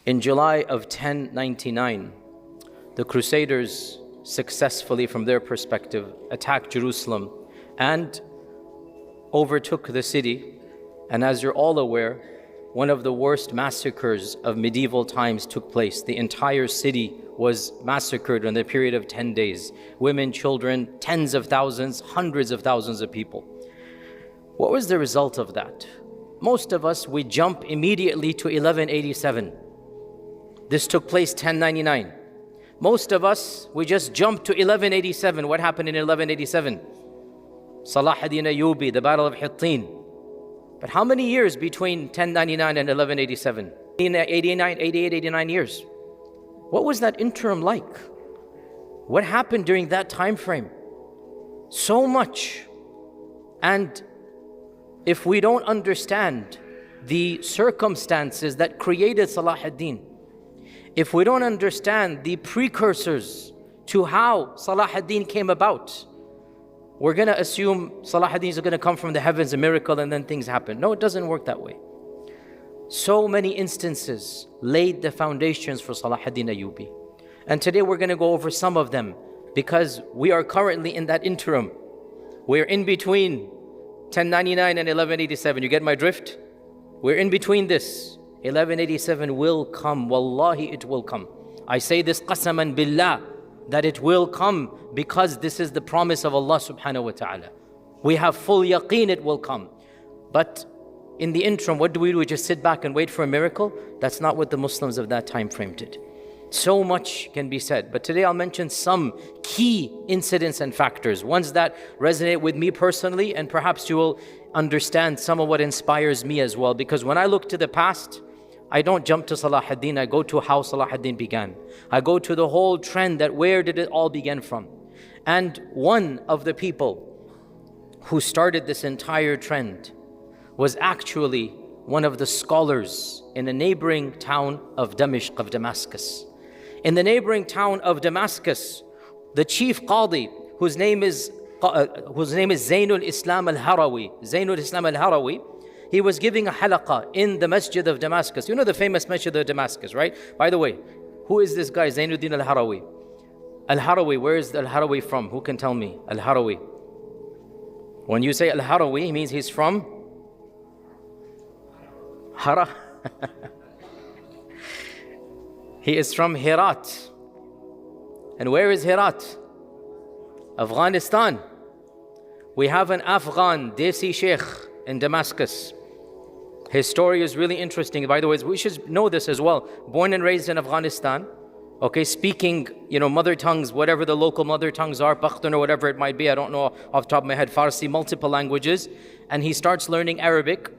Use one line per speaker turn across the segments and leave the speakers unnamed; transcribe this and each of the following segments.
In July of 1099, the Crusaders successfully, from their perspective, attacked Jerusalem and overtook the city. And as you're all aware, one of the worst massacres of medieval times took place. The entire city was massacred in the period of 10 days. Women, children, tens of thousands, hundreds of thousands of people. What was the result of that? Most of us, we jump immediately to 1187. This took place 1099. Most of us, we just jump to 1187. What happened in 1187? Salah ad-Din Ayyubi, the Battle of Hittin. But how many years between 1099 and 1187? 89, 88, 89 years. What was that interim like? What happened during that time frame? So much. And if we don't understand the circumstances that created Salah ad-Din, if we don't understand the precursors to how Salah ad-Din came about, we're going to assume Salah ad-Din is going to come from the heavens, a miracle, and then things happen. No, it doesn't work that way. So many instances laid the foundations for Salah ad-Din Ayyubi. And today we're going to go over some of them because we are currently in that interim. We're in between 1099 and 1187. You get my drift? We're in between this. 1187 will come. Wallahi, it will come. I say this qasaman billah, that it will come because this is the promise of Allah subhanahu wa ta'ala. We have full yaqeen it will come. But in the interim, what do? We just sit back and wait for a miracle? That's not what the Muslims of that time frame did. So much can be said, but today I'll mention some key incidents and factors, ones that resonate with me personally, and perhaps you will understand some of what inspires me as well. Because when I look to the past, I don't jump to Salah ad-Din, I go to how Salah ad-Din began. I go to the whole trend, that where did it all begin from? And one of the people who started this entire trend was actually one of the scholars in a neighboring town of Damashq, of Damascus. In the neighboring town of Damascus, the chief Qadhi, whose name is Zainul Islam al-Harawi, Zainul Islam al-Harawi, he was giving a halaqah in the masjid of Damascus. You know the famous masjid of Damascus, right? By the way, who is this guy, Zainuddin al-Harawi? Al-Harawi, where is al-Harawi from? Who can tell me? Al-Harawi. When you say al-Harawi, it means he's from Hara. He is from Herat. And where is Herat? Afghanistan. We have an Afghan Desi Sheikh in Damascus. His story is really interesting. By the way, we should know this as well. Born and raised in Afghanistan, okay, speaking, mother tongues, whatever the local mother tongues are, Pakhtun or whatever it might be, I don't know off the top of my head, Farsi, multiple languages. And he starts learning Arabic.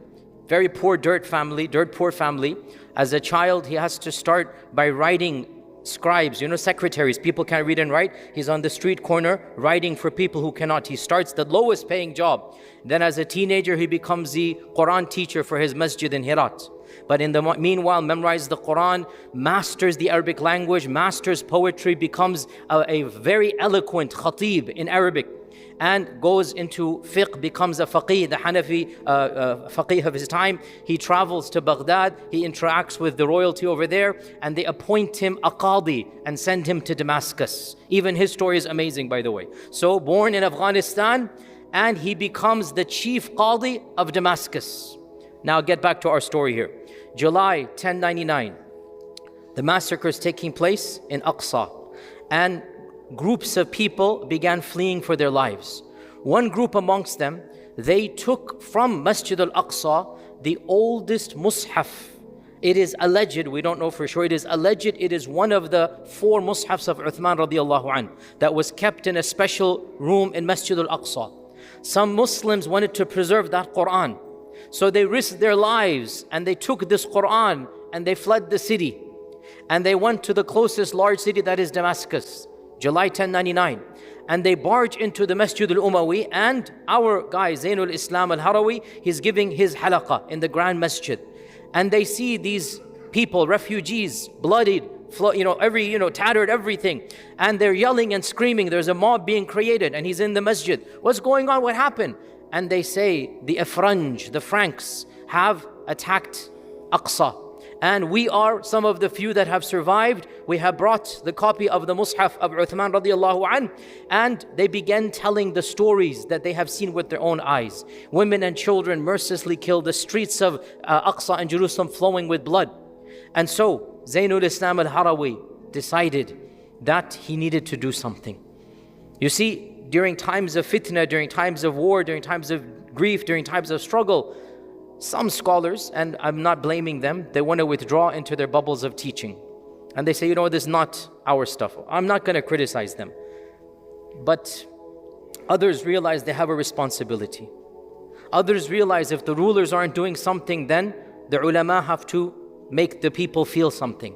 Very poor, dirt poor family. As a child, he has to start by writing scribes, secretaries. People can't read and write. He's on the street corner writing for people who cannot. He starts the lowest paying job. Then as a teenager, he becomes the Quran teacher for his masjid in Herat. But in the meanwhile, memorizes the Quran, masters the Arabic language, masters poetry, becomes a very eloquent khatib in Arabic, and goes into fiqh, becomes a faqih, the Hanafi faqih of his time. He travels to Baghdad, he interacts with the royalty over there, and they appoint him a qadi and send him to Damascus. Even his story is amazing, by the way. So born in Afghanistan, and he becomes the chief qadi of Damascus. Now get back to our story here. July 1099, the massacre is taking place in Aqsa, and groups of people began fleeing for their lives. One group amongst them, they took from Masjid al-Aqsa the oldest mushaf. It is alleged, we don't know for sure, it is alleged it is one of the 4 mushafs of Uthman radiallahu anh that was kept in a special room in Masjid al-Aqsa. Some Muslims wanted to preserve that Quran, so they risked their lives and they took this Quran and they fled the city, and they went to the closest large city, that is Damascus. July 1099, and they barge into the Masjid al-Umawi, and our guy Zainul Islam al-Harawi, he's giving his halaqah in the Grand Masjid, and they see these people, refugees, bloodied, tattered, everything, and they're yelling and screaming. There's a mob being created, and he's in the masjid. What's going on? What happened? And they say the Afranj, the Franks, have attacked Aqsa, And we are some of the few that have survived. We have brought the copy of the Mus'haf of Uthman radiallahu anh, and they began telling the stories that they have seen with their own eyes. Women and children mercilessly killed, the streets of Aqsa and Jerusalem flowing with blood. And so Zainul Islam al-Harawi decided that he needed to do something. You see, during times of fitna, during times of war, during times of grief, during times of struggle, some scholars, and I'm not blaming them, they want to withdraw into their bubbles of teaching. And they say, you know, this is not our stuff. I'm not going to criticize them. But others realize they have a responsibility. Others realize if the rulers aren't doing something, then the ulama have to make the people feel something.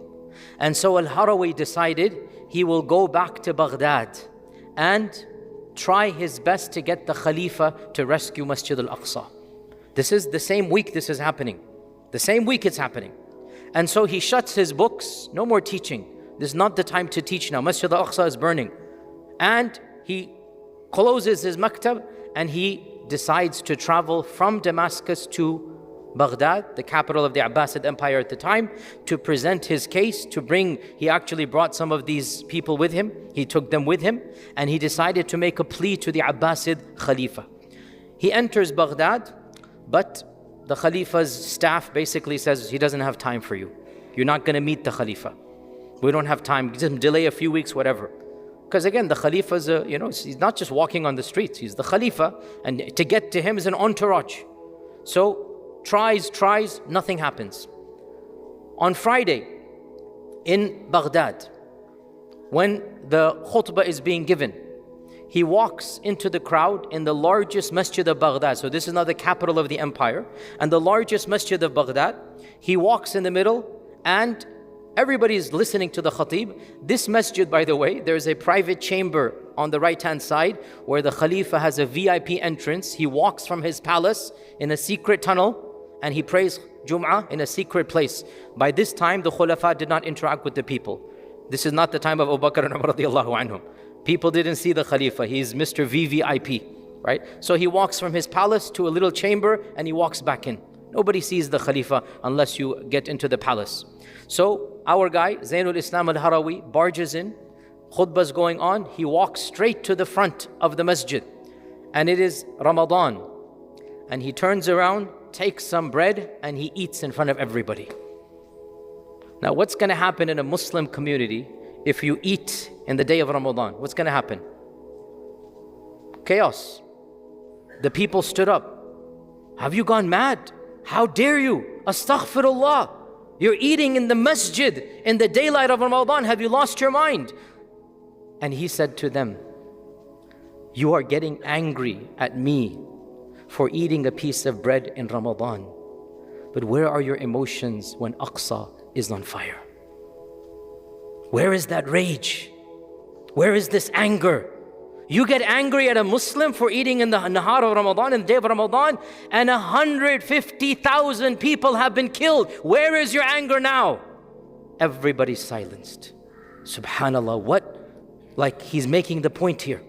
And so Al-Harawi decided he will go back to Baghdad and try his best to get the Khalifa to rescue Masjid al-Aqsa. This is the same week this is happening. The same week it's happening. And so he shuts his books, no more teaching. This is not the time to teach now. Masjid al-Aqsa is burning. And he closes his maktab and he decides to travel from Damascus to Baghdad, the capital of the Abbasid Empire at the time, to present his case, he actually brought some of these people with him. He took them with him and he decided to make a plea to the Abbasid Khalifa. He enters Baghdad, but the Khalifa's staff basically says he doesn't have time for you. You're not going to meet the Khalifa. We don't have time. Just delay a few weeks, whatever. Because again, the Khalifa's he's not just walking on the streets. He's the Khalifa, and to get to him is an entourage. So tries, nothing happens. On Friday in Baghdad, when the khutbah is being given, he walks into the crowd in the largest masjid of Baghdad. So this is now the capital of the empire. And the largest masjid of Baghdad, he walks in the middle and everybody is listening to the khatib. This masjid, by the way, there's a private chamber on the right-hand side where the Khalifa has a VIP entrance. He walks from his palace in a secret tunnel and he prays Jum'ah in a secret place. By this time, the Khulafa did not interact with the people. This is not the time of Abu Bakr and Umar radiallahu anhum. People didn't see the Khalifa. He's Mr. VVIP, right? So he walks from his palace to a little chamber and he walks back in. Nobody sees the Khalifa unless you get into the palace. So our guy, Zainul Islam al-Harawi, barges in. Khutbah's going on. He walks straight to the front of the masjid. And it is Ramadan. And he turns around, takes some bread, and he eats in front of everybody. Now what's going to happen in a Muslim community if you eat in the day of Ramadan? What's going to happen? Chaos. The people stood up. Have you gone mad? How dare you? Astaghfirullah. You're eating in the masjid in the daylight of Ramadan. Have you lost your mind? And he said to them, you are getting angry at me for eating a piece of bread in Ramadan. But where are your emotions when Aqsa is on fire? Where is that rage? Where is this anger? You get angry at a Muslim for eating in the Nahar of Ramadan, in the day of Ramadan, and 150,000 people have been killed. Where is your anger now? Everybody's silenced. Subhanallah, what? Like he's making the point here.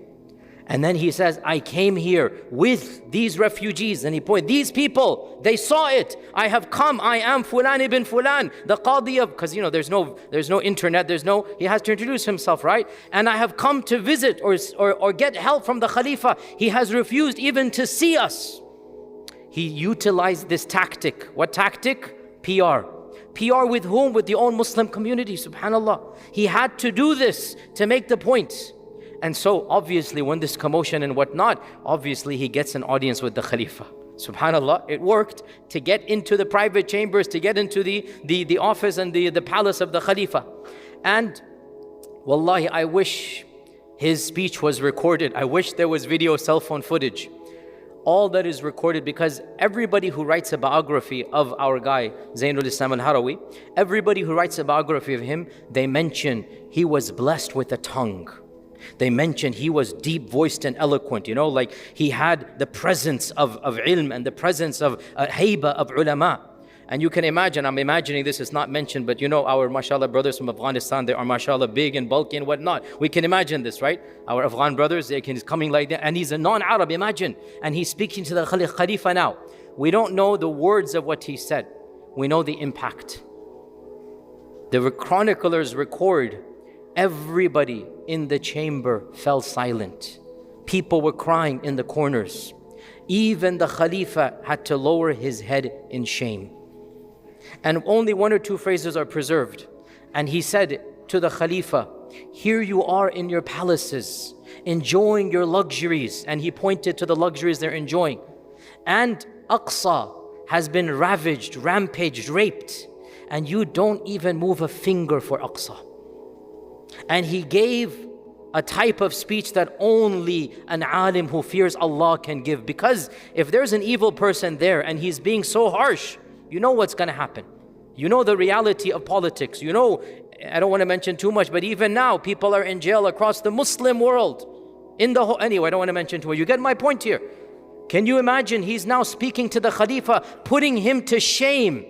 And then he says, I came here with these refugees. And he pointed, these people, they saw it. I have come, I am Fulan ibn Fulan, the Qadhi of, because there's no internet, he has to introduce himself, right? And I have come to visit or get help from the Khalifa. He has refused even to see us. He utilized this tactic. What tactic? PR. PR with whom? With the own Muslim community, subhanallah. He had to do this to make the point. And so obviously when this commotion and whatnot, obviously he gets an audience with the Khalifa. Subhanallah, it worked to get into the private chambers, to get into the office and the palace of the Khalifa. And wallahi, I wish his speech was recorded. I wish there was video cell phone footage. All that is recorded, because everybody who writes a biography of our guy, Zainul Islam al-Harawi, everybody who writes a biography of him, they mention he was blessed with a tongue. They mentioned he was deep-voiced and eloquent, like he had the presence of ilm and the presence of hayba of ulama. And you can imagine, I'm imagining this is not mentioned, but our mashallah brothers from Afghanistan, they are mashallah big and bulky and whatnot. We can imagine this, right? Our Afghan brothers, he's coming like that, and he's a non-Arab, imagine. And he's speaking to the Khalifa now. We don't know the words of what he said. We know the impact. The chroniclers record everybody in the chamber fell silent. People were crying in the corners. Even the Khalifa had to lower his head in shame. And only one or two phrases are preserved. And he said to the Khalifa, here you are in your palaces, enjoying your luxuries. And he pointed to the luxuries they're enjoying. And Aqsa has been ravaged, rampaged, raped. And you don't even move a finger for Aqsa. And he gave a type of speech that only an alim who fears Allah can give. Because if there's an evil person there and he's being so harsh, you know what's going to happen. You know the reality of politics. You know, I don't want to mention too much, but even now people are in jail across the Muslim world. Anyway, I don't want to mention too much. You get my point here. Can you imagine? He's now speaking to the Khalifa, putting him to shame.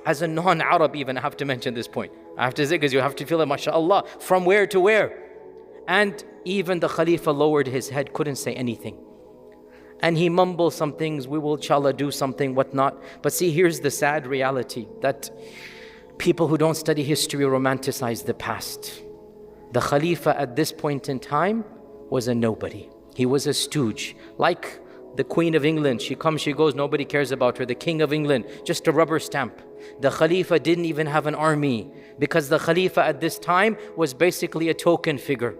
As a non-Arab even, I have to mention this point. I have to say, because you have to feel it, mashallah, from where to where. And even the Khalifa lowered his head, couldn't say anything. And he mumbled some things, we will inshallah do something, whatnot. But see, here's the sad reality, that people who don't study history romanticize the past. The Khalifa at this point in time was a nobody. He was a stooge. Like the Queen of England, she comes, she goes, nobody cares about her. The King of England, just a rubber stamp. The Khalifa didn't even have an army, because the Khalifa at this time was basically a token figure.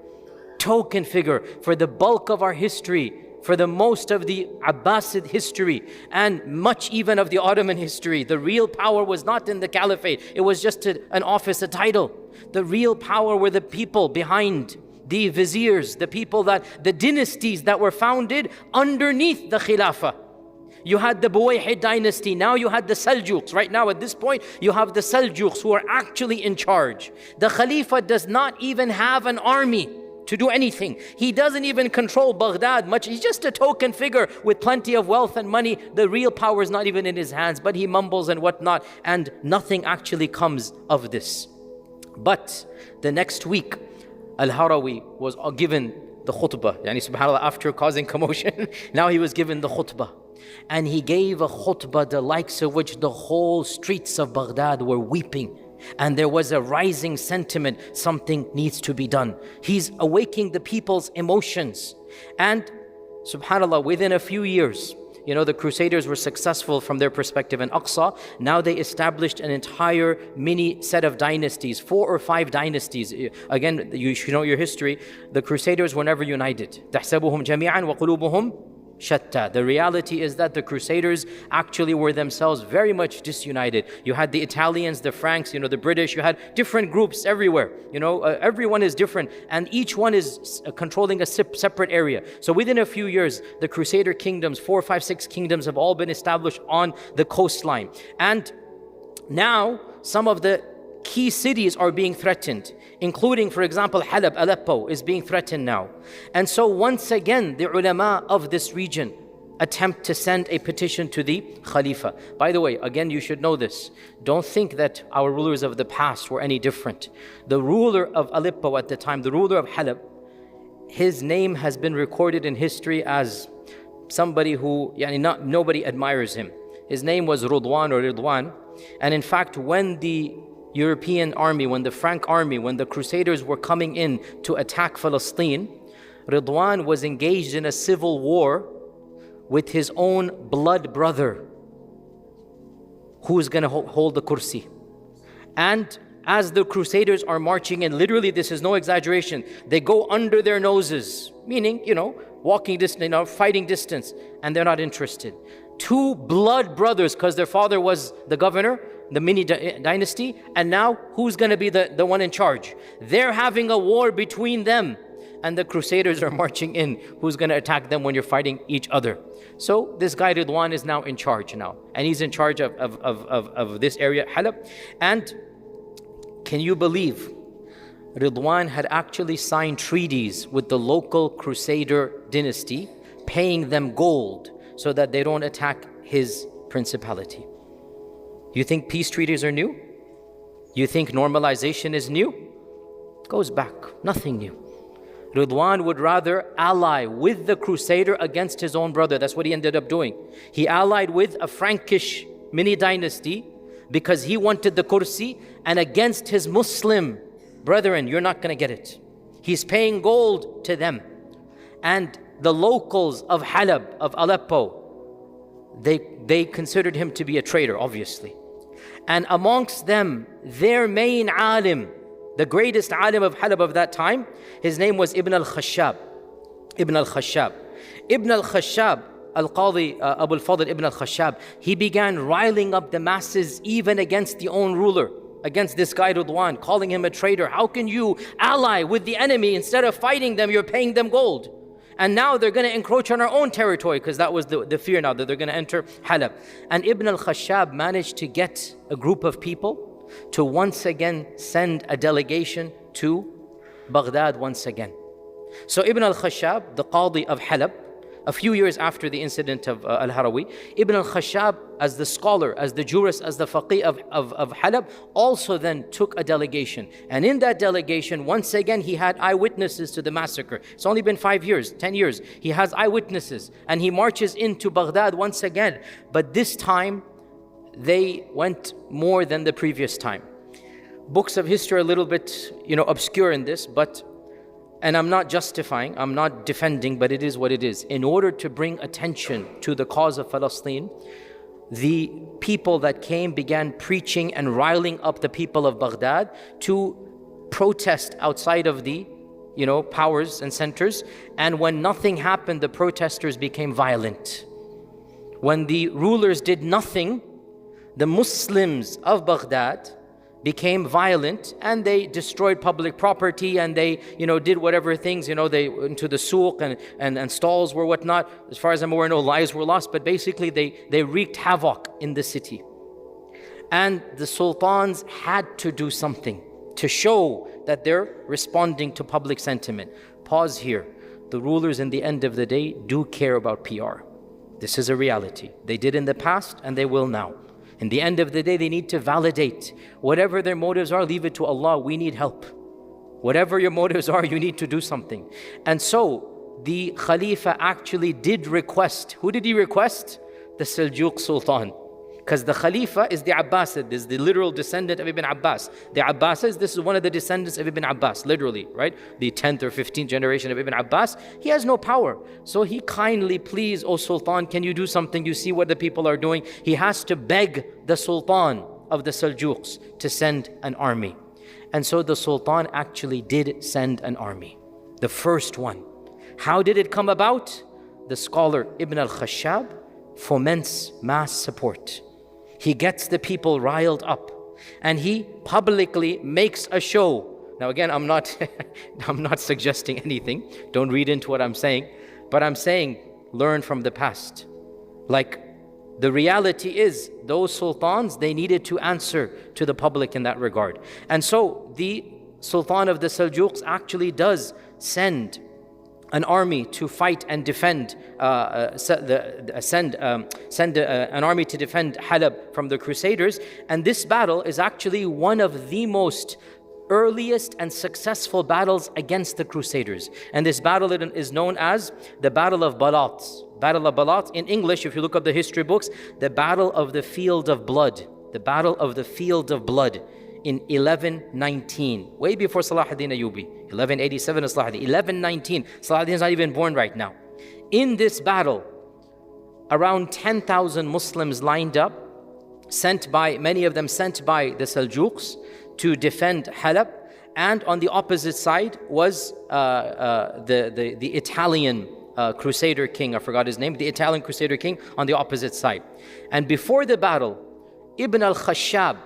Token figure for the bulk of our history, for the most of the Abbasid history, and much even of the Ottoman history. The real power was not in the caliphate. It was just an office, a title. The real power were the people behind, the viziers, the people the dynasties that were founded underneath the Khilafah. You had the Buwayhid dynasty, now you had the Seljuqs. Right now at this point, you have the Seljuqs who are actually in charge. The Khalifa does not even have an army to do anything. He doesn't even control Baghdad much. He's just a token figure with plenty of wealth and money. The real power is not even in his hands, but he mumbles and whatnot, and nothing actually comes of this. But the next week, Al-Harawi was given the khutbah. Yani subhanAllah, after causing commotion, now he was given the khutbah. And he gave a khutbah the likes of which the whole streets of Baghdad were weeping. And there was a rising sentiment, something needs to be done. He's awaking the people's emotions. And subhanAllah, within a few years, you know, the Crusaders were successful from their perspective in Aqsa. Now they established an entire mini set of dynasties, 4 or 5 dynasties. Again, you should know your history. The Crusaders were never united. تَحْسَبُهُمْ جَمِيعًا وَقُلُوبُهُمْ shatta. The reality is that the Crusaders actually were themselves very much disunited. You had the Italians, the Franks, the British, you had different groups everywhere. Everyone is different, and each one is controlling a separate area. So within a few years, the Crusader kingdoms, 4, 5, 6 kingdoms have all been established on the coastline. And now some of the key cities are being threatened, including, for example, Halab, Aleppo is being threatened now. And so once again, the ulama of this region attempt to send a petition to the Khalifa. By the way, again, you should know this. Don't think that our rulers of the past were any different. The ruler of Aleppo at the time, the ruler of Halab, his name has been recorded in history as somebody who, nobody admires him. His name was Rudwan or Ridwan. And in fact, when the European army, when the Frank army, when the Crusaders were coming in to attack Palestine, Ridwan was engaged in a civil war with his own blood brother, who's going to hold the kursi. And as the Crusaders are marching in, literally this is no exaggeration, they go under their noses, meaning, walking distance, fighting distance, and they're not interested. 2 blood brothers, because their father was the governor, the mini dynasty, and now who's going to be the one in charge? They're having a war between them, and the Crusaders are marching in. Who's going to attack them when you're fighting each other? So this guy Ridwan is now in charge now, and he's in charge of this area, Halab. And can you believe Ridwan had actually signed treaties with the local Crusader dynasty, paying them gold so that they don't attack his principality. You think peace treaties are new? You think normalization is new? It goes back, nothing new. Ridwan would rather ally with the Crusader against his own brother. That's what he ended up doing. He allied with a Frankish mini dynasty because he wanted the kursi, and against his Muslim brethren, you're not going to get it. He's paying gold to them. And the locals of Halab, of Aleppo, they considered him to be a traitor, obviously. And amongst them, their main alim, the greatest alim of Halab of that time, his name was Ibn al-Khashab. Ibn al-Khashab. Ibn al-Khashab, Al-Qadhi Abu al-Fadl Ibn al-Khashab, he began riling up the masses even against the own ruler, against this guy Ridwan, calling him a traitor. How can you ally with the enemy? Instead of fighting them, you're paying them gold. And now they're going to encroach on our own territory, because that was the fear now, that they're going to enter Halab. And Ibn al-Khashab managed to get a group of people to once again send a delegation to Baghdad once again. So Ibn al-Khashab, the Qadhi of Halab, a few years after the incident of Al-Harawi, Ibn al-Khashab, as the scholar, as the jurist, as the faqih of Halab, also then took a delegation. And in that delegation, once again, he had eyewitnesses to the massacre. It's only been 5 years, 10 years. He has eyewitnesses, and he marches into Baghdad once again. But this time, they went more than the previous time. Books of history are a little bit, obscure in this, and I'm not justifying, I'm not defending, but it is what it is. In order to bring attention to the cause of Palestine, the people that came began preaching and riling up the people of Baghdad to protest outside of the powers and centers. And when nothing happened, the protesters became violent. When the rulers did nothing, the Muslims of Baghdad became violent, and they destroyed public property, and they did whatever things, they into the souk and stalls were whatnot. As far as I'm aware, no lives were lost, but basically they wreaked havoc in the city. And the sultans had to do something to show that they're responding to public sentiment. Pause here. The rulers in the end of the day do care about PR. This is a reality. They did in the past, and they will now. In the end of the day, they need to validate. Whatever their motives are, leave it to Allah. We need help. Whatever your motives are, you need to do something. And so, the Khalifa actually did request. Who did he request? The Seljuk Sultan. Because the Khalifa is the Abbasid, is the literal descendant of Ibn Abbas. The Abbasids, this is one of the descendants of Ibn Abbas, literally, right? The 10th or 15th generation of Ibn Abbas. He has no power. So he kindly pleads, "O Sultan, can you do something? You see what the people are doing." He has to beg the Sultan of the Seljuks to send an army. And so the Sultan actually did send an army. The first one. How did it come about? The scholar Ibn al-Khashab foments mass support. He gets the people riled up, and he publicly makes a show. Now again, I'm not suggesting anything. Don't read into what I'm saying. But I'm saying, learn from the past. Like, the reality is, those sultans, they needed to answer to the public in that regard. And so, the Sultan of the Seljuks actually does send an army to fight and defend, send an army to defend Halab from the Crusaders. And this battle is actually one of the most earliest and successful battles against the Crusaders. And this battle is known as the Battle of Balat. Battle of Balat, in English, if you look up the history books, the Battle of the Field of Blood. The Battle of the Field of Blood in 1119, way before Salah ad-Din Ayyubi. 1187 is Salah ad-Din. 1119, Salah ad-Din is not even born right now. In this battle, around 10,000 Muslims lined up, many of them sent by the Seljuks to defend Halab. And on the opposite side was the Italian Crusader king, I forgot his name, the Italian Crusader king on the opposite side. And before the battle, Ibn al-Khashab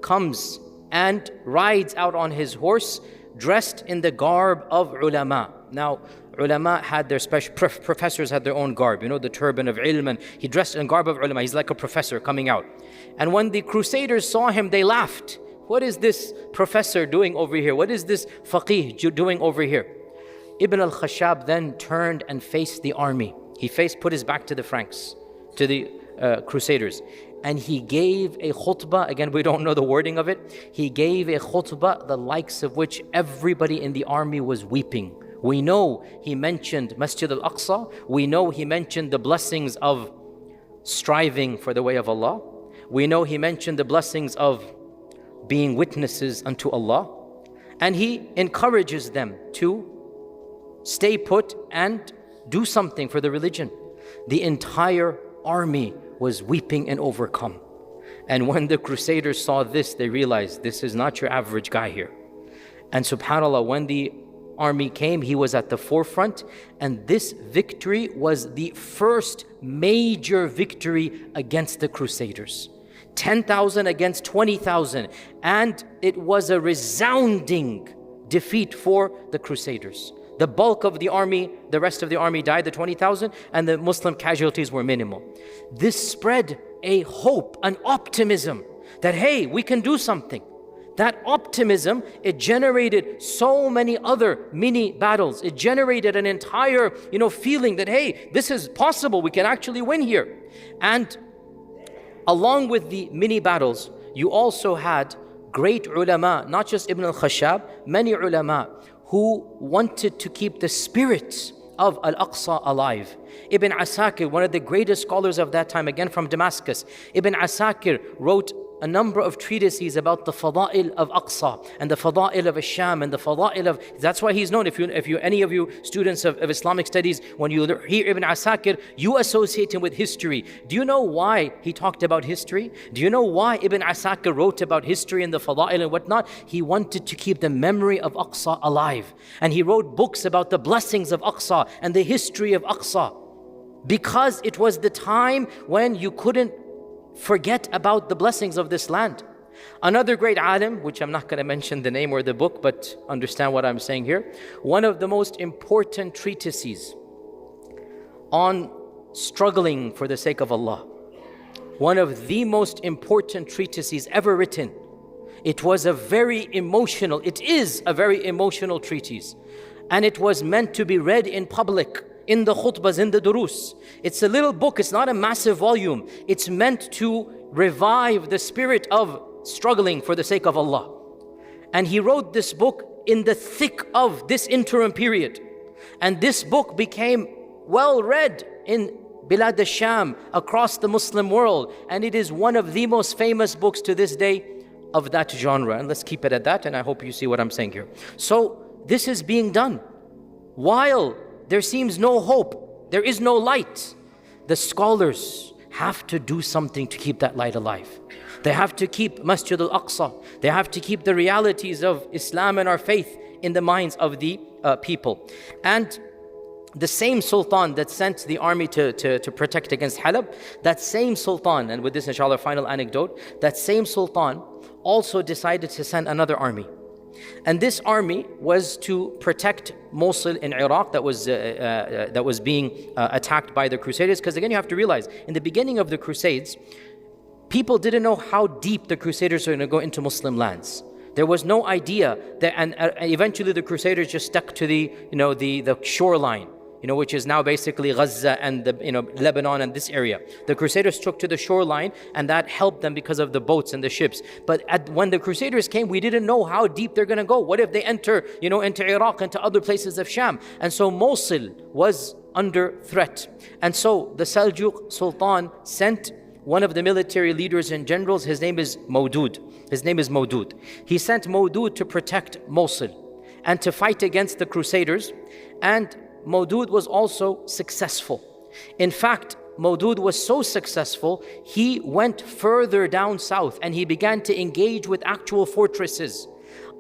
comes and rides out on his horse dressed in the garb of ulama. Now, ulama had their special, professors had their own garb, the turban of ilm, and he dressed in garb of ulama. He's like a professor coming out. And when the Crusaders saw him, they laughed. What is this professor doing over here? What is this faqih doing over here? Ibn al-Khashab then turned and faced the army. He put his back to the Franks, to the Crusaders. And he gave a khutbah, again we don't know the wording of it, he gave a khutbah the likes of which everybody in the army was weeping. We know he mentioned Masjid al-Aqsa, we know he mentioned the blessings of striving for the way of Allah. We know he mentioned the blessings of being witnesses unto Allah, and he encourages them to stay put and do something for the religion. The entire army was weeping and overcome. And when the Crusaders saw this, they realized this is not your average guy here. And subhanAllah, when the army came, he was at the forefront, and this victory was the first major victory against the Crusaders. 10,000 against 20,000, and it was a resounding defeat for the Crusaders. The bulk of the army, the rest of the army died, the 20,000, and the Muslim casualties were minimal. This spread a hope, an optimism that, hey, we can do something. That optimism, it generated so many other mini battles. It generated an entire, feeling that, hey, this is possible. We can actually win here. And along with the mini battles, you also had great ulama, not just Ibn al-Khashab, many ulama who wanted to keep the spirit of Al-Aqsa alive. Ibn Asakir, one of the greatest scholars of that time, again from Damascus, Ibn Asakir wrote a number of treatises about the fada'il of Aqsa and the fada'il of Sham and the fada'il of, that's why he's known. If you any of you students of Islamic studies, when you hear Ibn Asakir, you associate him with history. Do you know why he talked about history? Do you know why Ibn Asakir wrote about history and the fada'il and whatnot? He wanted to keep the memory of Aqsa alive. And he wrote books about the blessings of Aqsa and the history of Aqsa, because it was the time when you couldn't forget about the blessings of this land. Another great alim, which I'm not going to mention the name or the book, but understand what I'm saying here. One of the most important treatises on struggling for the sake of Allah. One of the most important treatises ever written. It is a very emotional treatise. And it was meant to be read in public, in the khutbahs, in the durus. It's a little book, it's not a massive volume. It's meant to revive the spirit of struggling for the sake of Allah. And he wrote this book in the thick of this interim period. And this book became well read in Bilad al-Sham, across the Muslim world. And it is one of the most famous books to this day of that genre. And let's keep it at that, and I hope you see what I'm saying here. So this is being done while there seems no hope, there is no light. The scholars have to do something to keep that light alive. They have to keep Masjid al-Aqsa. They have to keep the realities of Islam and our faith in the minds of the people. And the same sultan that sent the army to protect against Halab, that same sultan, and with this inshallah final anecdote, that same sultan also decided to send another army. And this army was to protect Mosul in Iraq that was being attacked by the Crusaders. Because again, you have to realize, in the beginning of the Crusades, people didn't know how deep the Crusaders are going to go into Muslim lands. There was no idea that, and eventually the Crusaders just stuck to the shoreline, which is now basically Gaza and Lebanon and this area. The Crusaders stuck to the shoreline, and that helped them because of the boats and the ships. But when the Crusaders came, we didn't know how deep they're going to go. What if they enter, into Iraq, into other places of Sham? And so Mosul was under threat. And so the Seljuk Sultan sent one of the military leaders and generals. His name is Mawdud. He sent Mawdud to protect Mosul and to fight against the Crusaders. And Mawdud was also successful. In fact, Mawdud was so successful, he went further down south and he began to engage with actual fortresses,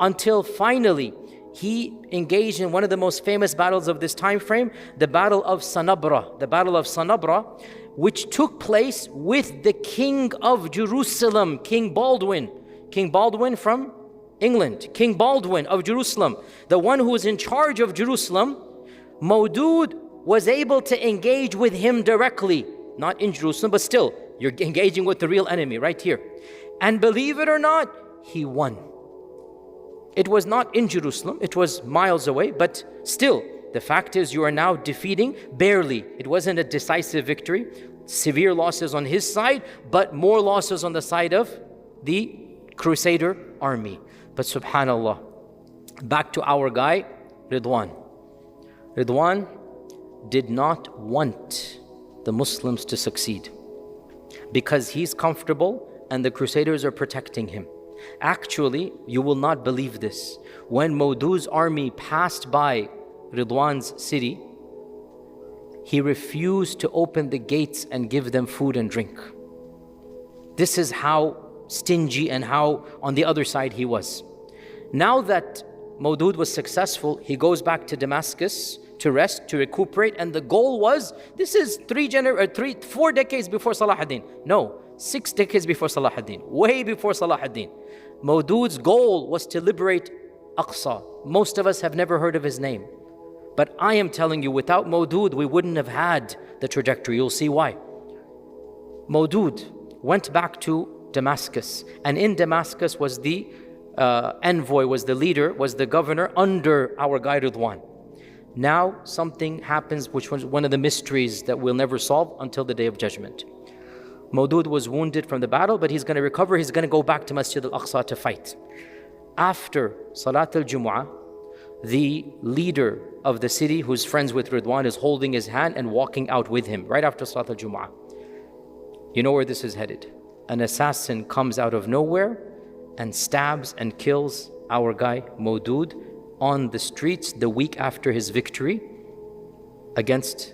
until finally he engaged in one of the most famous battles of this time frame, the Battle of Sanabra, which took place with the King of Jerusalem, King Baldwin from England, King Baldwin of Jerusalem, the one who was in charge of Jerusalem. Mawdud was able to engage with him directly, not in Jerusalem, but still, you're engaging with the real enemy right here. And believe it or not, he won. It was not in Jerusalem, it was miles away, but still, the fact is you are now defeating, barely. It wasn't a decisive victory. Severe losses on his side, but more losses on the side of the Crusader army. But subhanallah, back to our guy, Ridwan. Ridwan did not want the Muslims to succeed, because he's comfortable and the Crusaders are protecting him. Actually, you will not believe this. When Mawdud's army passed by Ridwan's city, he refused to open the gates and give them food and drink. This is how stingy and how on the other side he was. Now that Mawdud was successful, he goes back to Damascus to rest, to recuperate, and the goal was, this is 4 decades before Salah ad-Din. No, 6 decades before Salah ad-Din, way before Salah ad-Din. Mawdud's goal was to liberate Aqsa. Most of us have never heard of his name. But I am telling you, without Mawdud, we wouldn't have had the trajectory. You'll see why. Mawdud went back to Damascus, and in Damascus was the envoy, was the leader, was the governor under our guy Ridwan. Now something happens which was one of the mysteries that we'll never solve until the Day of Judgment. Mawdud was wounded from the battle, but he's going to recover. He's going to go back to Masjid al-Aqsa to fight. After Salat al-Jumu'ah, the leader of the city, who's friends with Ridwan, is holding his hand and walking out with him right after Salat al-Jumu'ah. You know where this is headed. An assassin comes out of nowhere and stabs and kills our guy Mawdud on the streets the week after his victory against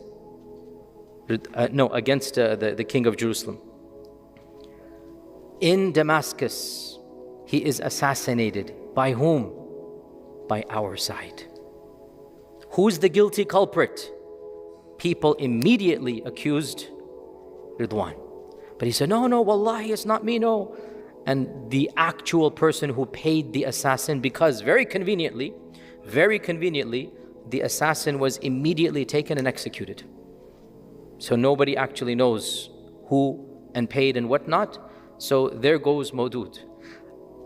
the king of Jerusalem. In Damascus, he is assassinated. By whom? By our side. Who's the guilty culprit? People immediately accused Ridwan. But he said, no, wallahi, it's not me, no. And the actual person who paid the assassin, because very conveniently, the assassin was immediately taken and executed. So nobody actually knows who and paid and whatnot. So there goes Mawdud.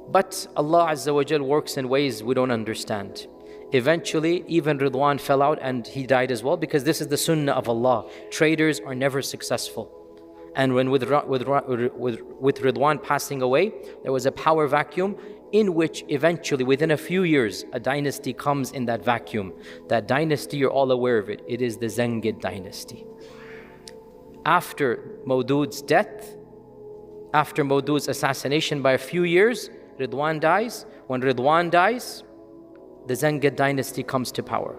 But Allah Azza wa Jal works in ways we don't understand. Eventually, even Ridwan fell out and he died as well, because this is the sunnah of Allah. Traitors are never successful. And when with Ridwan passing away, there was a power vacuum in which eventually, within a few years, a dynasty comes in that vacuum. That dynasty, you're all aware of it. It is the Zangid dynasty. After Mawdud's death, after Mawdud's assassination by a few years, Ridwan dies. When Ridwan dies, the Zangid dynasty comes to power.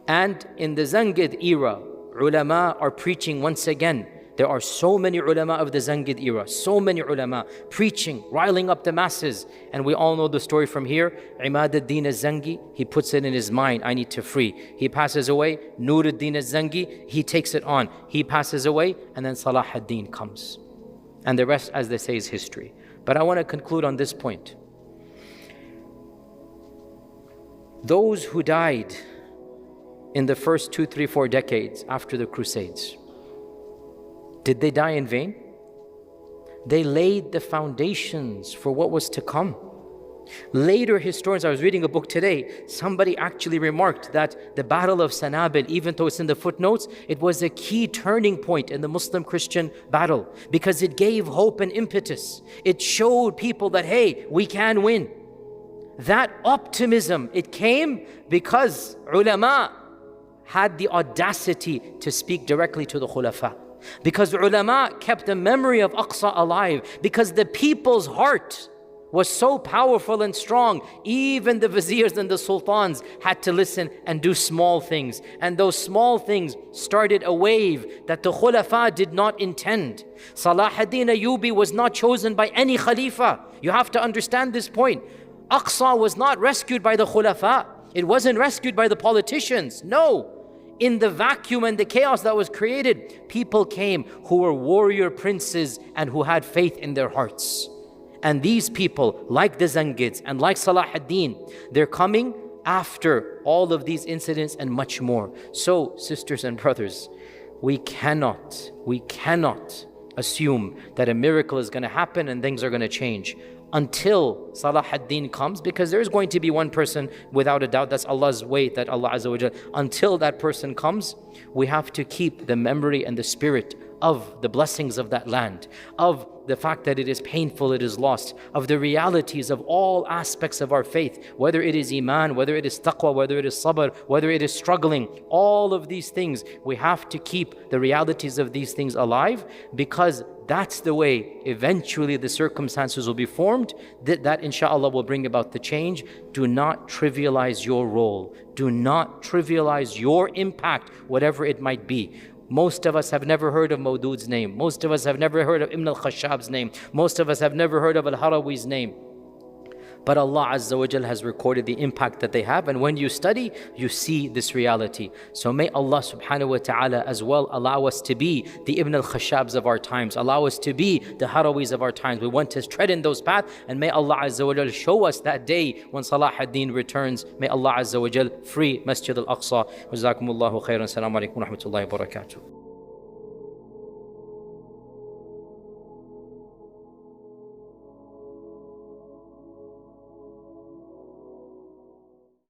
And in the Zangid era, ulama are preaching once again. There are so many ulama of the Zangid era, so many ulama preaching, riling up the masses. And we all know the story from here. Imad ad-Din al-Zangi, he puts it in his mind, I need to free. He passes away. Nur ad-Din al-Zangi, he takes it on. He passes away, and then Salah ad-Din comes. And the rest, as they say, is history. But I want to conclude on this point. Those who died in the first 2, 3, 4 decades after the Crusades, did they die in vain? They laid the foundations for what was to come. Later historians, I was reading a book today, somebody actually remarked that the Battle of Sanabil, even though it's in the footnotes, it was a key turning point in the Muslim-Christian battle, because it gave hope and impetus. It showed people that, hey, we can win. That optimism, it came because ulama had the audacity to speak directly to the khulafa. Because ulama kept the memory of Aqsa alive, because the people's heart was so powerful and strong, even the viziers and the sultans had to listen and do small things. And those small things started a wave that the khulafa did not intend. Salah ad-Din Ayyubi was not chosen by any khalifa. You have to understand this point. Aqsa was not rescued by the khulafa. It wasn't rescued by the politicians. No. In the vacuum and the chaos that was created, people came who were warrior princes and who had faith in their hearts. And these people, like the Zangids and like Salah ad-Din, they're coming after all of these incidents and much more. So, sisters and brothers, we cannot assume that a miracle is going to happen and things are going to change until Salah ad-Din comes, because there's going to be one person, without a doubt, that's Allah's way, that Allah Azza wa Jal, until that person comes, we have to keep the memory and the spirit of the blessings of that land, of the fact that it is painful, it is lost, of the realities of all aspects of our faith, whether it is iman, whether it is taqwa, whether it is sabr, whether it is struggling, all of these things, we have to keep the realities of these things alive, because that's the way eventually the circumstances will be formed. That inshallah will bring about the change. Do not trivialize your role. Do not trivialize your impact, whatever it might be. Most of us have never heard of Mawdud's name. Most of us have never heard of Ibn al-Khashab's name. Most of us have never heard of al-Harawi's name. But Allah Azza wa Jal has recorded the impact that they have, and when you study, you see this reality. So may Allah subhanahu wa ta'ala as well allow us to be the Ibn al-Khashabs of our times, allow us to be the Harawis of our times. We want to tread in those paths, and may Allah Azza wa Jal show us that day when Salah ad-Din returns. May Allah Azza wa Jal free Masjid al-Aqsa. Jazakumullahu khairan. Assalamu alaikum wa rahmatullahi wa barakatuh.